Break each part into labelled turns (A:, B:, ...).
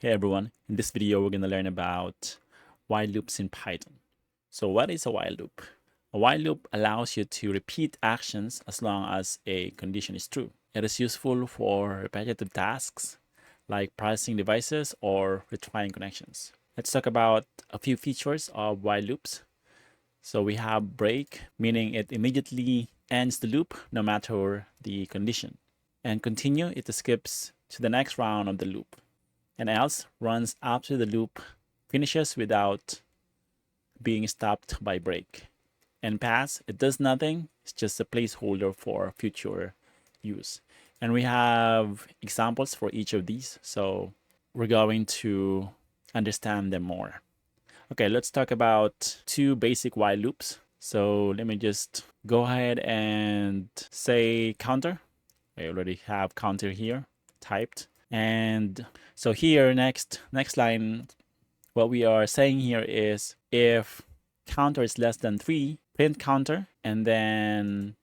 A: Hey everyone, in this video we're going to learn about while loops in Python. So what is a while loop? A while loop allows you to repeat actions as long as a condition is true. It is useful for repetitive tasks like processing devices or retrying connections. Let's talk about a few features of while loops. So we have break, meaning it immediately ends the loop no matter the condition. And continue, it skips to the next round of the loop. And else runs after the loop finishes without being stopped by break. And pass, it does nothing. It's just a placeholder for future use. And we have examples for each of these. So we're going to understand them more. Okay, let's talk about two basic while loops. So let me just go ahead and say counter. I already have counter here typed. And so here, next line, what we are saying here is if counter is less than 3, print counter and then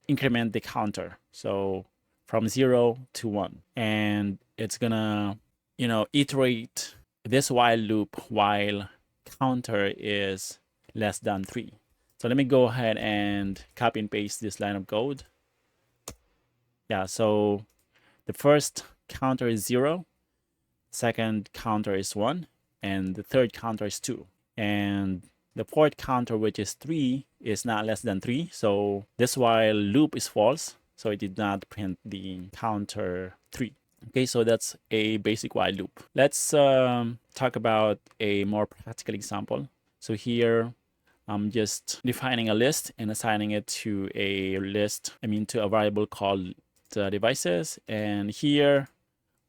A: increment the counter. So from 0 to 1. And it's gonna, iterate this while loop while counter is less than 3. So let me go ahead and copy and paste this line of code. Yeah, so the first counter is 0, second counter is 1, and the third counter is 2. And the fourth counter, which is 3, is not less than 3. So this while loop is false. So it did not print the counter 3. Okay, so that's a basic while loop. Let's talk about a more practical example. So here, I'm just defining a list and assigning it to a to a variable called devices. And here,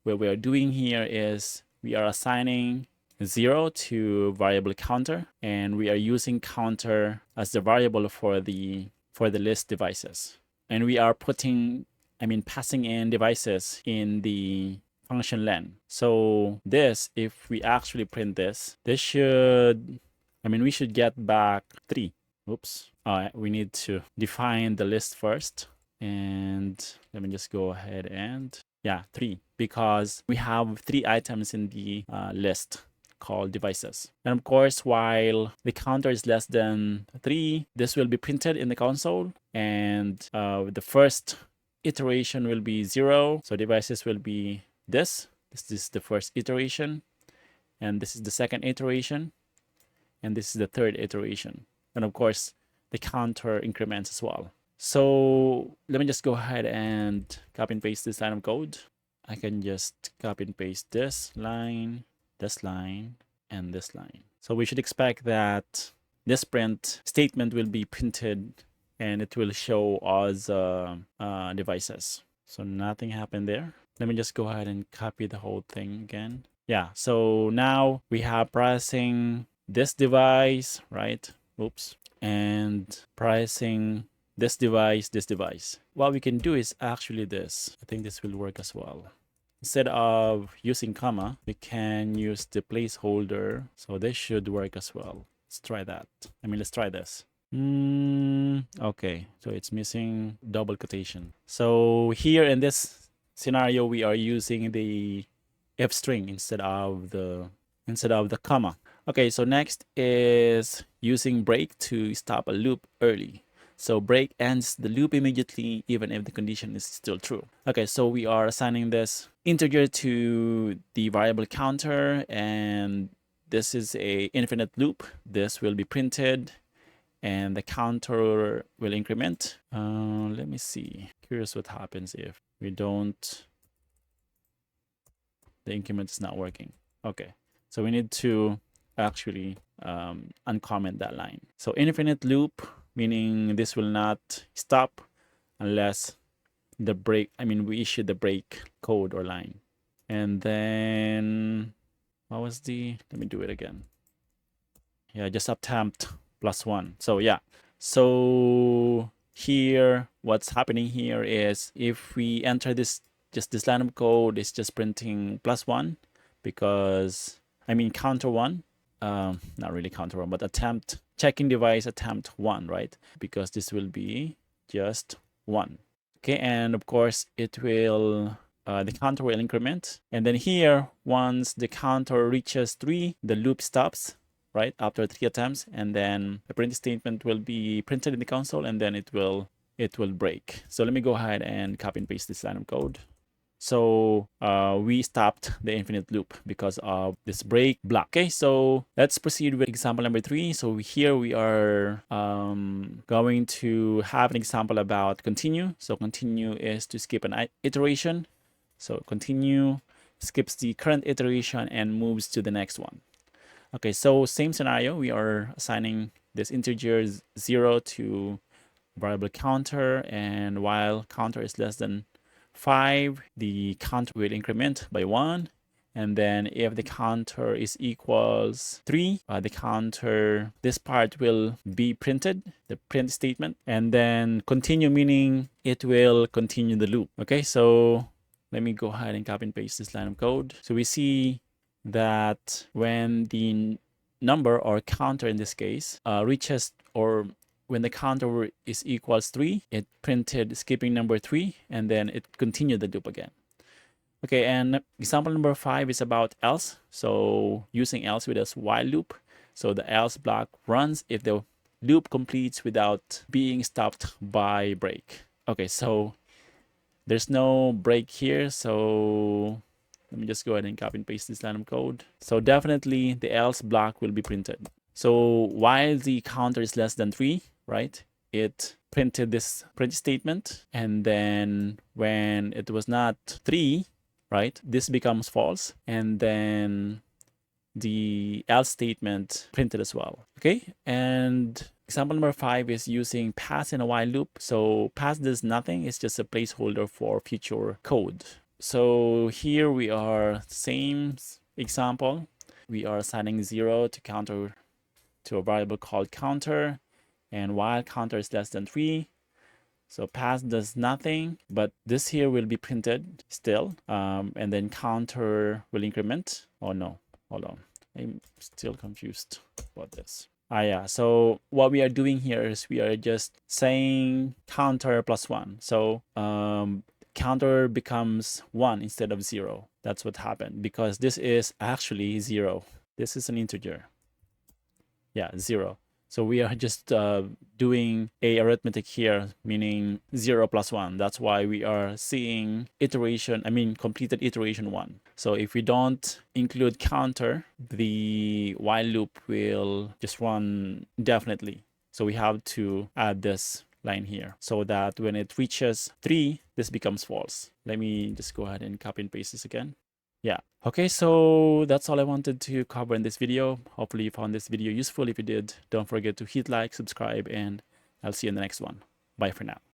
A: what we are doing here is we are assigning 0 to variable counter, and we are using counter as the variable for the list devices. And we are passing in devices in the function len. So this, if we actually print this, we should get back 3. Oops. We need to define the list first. And let me just go ahead and 3, because we have 3 items in the list called devices. And of course, while the counter is less than 3, this will be printed in the console, and the first iteration will be 0. So devices will be this. This is the first iteration, and this is the second iteration, and this is the third iteration. And of course, the counter increments as well. So let me just go ahead and copy and paste this line of code. I can just copy and paste this line, and this line. So we should expect that this print statement will be printed and it will show us devices. So nothing happened there. Let me just go ahead and copy the whole thing again. Yeah, so now we have processing this device, right? Oops. And processing this device. What we can do is actually this. I think this will work as well. Instead of using comma, we can use the placeholder. So this should work as well. Let's try that. Let's try this. Okay, so it's missing double quotation. So here in this scenario, we are using the if string instead of the comma. Okay, so next is using break to stop a loop early. So break ends the loop immediately, even if the condition is still true. Okay, so we are assigning this integer to the variable counter, and this is a infinite loop. This will be printed, and the counter will increment. Let me see. Curious what happens if we don't. The increment is not working. Okay, so we need to actually uncomment that line. So infinite loop, meaning this will not stop unless the break, we issue the break code or line. And then what was let me do it again. Yeah, just attempt +1. So yeah, so here what's happening here is if we enter this line of code, it's just printing +1 because counter 1, not really counter 1, but attempt checking device attempt 1, right? Because this will be just 1. Okay, and of course it will the counter will increment. And then here, once the counter reaches 3, the loop stops, right, after 3 attempts. And then the print statement will be printed in the console, and then it will break. So let me go ahead and copy and paste this line of code. So we stopped the infinite loop because of this break block. Okay, so let's proceed with example number 3. So here we are going to have an example about continue. So continue is to skip an iteration. So continue skips the current iteration and moves to the next one. Okay, so same scenario. We are assigning this integer 0 to variable counter, and while counter is less than 5, the counter will increment by 1. And then if the counter is equals 3, the counter, this part will be printed, the print statement, and then continue, meaning it will continue the loop. Okay, so let me go ahead and copy and paste this line of code. So we see that when the number or counter in this case reaches, or when the counter is equals 3, it printed skipping number 3, and then it continued the loop again. Okay, and example number 5 is about else. So using else with a while loop. So the else block runs if the loop completes without being stopped by break. Okay, so there's no break here, so let me just go ahead and copy and paste this line of code. So definitely the else block will be printed. So while the counter is less than 3, right, it printed this print statement, and then when it was not 3, right, this becomes false, and then the else statement printed as well. Okay, and example number 5 is using pass in a while loop. So pass does nothing, it's just a placeholder for future code. So here we are, same example. We are assigning 0 to counter to a variable called counter, and while counter is less than 3, so pass does nothing, but this here will be printed still, and then counter will increment. Oh no, hold on, I'm still confused about this. Yeah, so what we are doing here is we are just saying counter plus 1. So counter becomes 1 instead of 0. That's what happened, because this is actually 0. This is an integer. Yeah, 0. So we are just doing a arithmetic here, meaning 0 plus 1. That's why we are seeing completed iteration 1. So if we don't include counter, the while loop will just run indefinitely. So we have to add this line here so that when it reaches 3, this becomes false. Let me just go ahead and copy and paste this again. Yeah. Okay, so that's all I wanted to cover in this video. Hopefully you found this video useful. If you did, don't forget to hit like, subscribe, and I'll see you in the next one. Bye for now.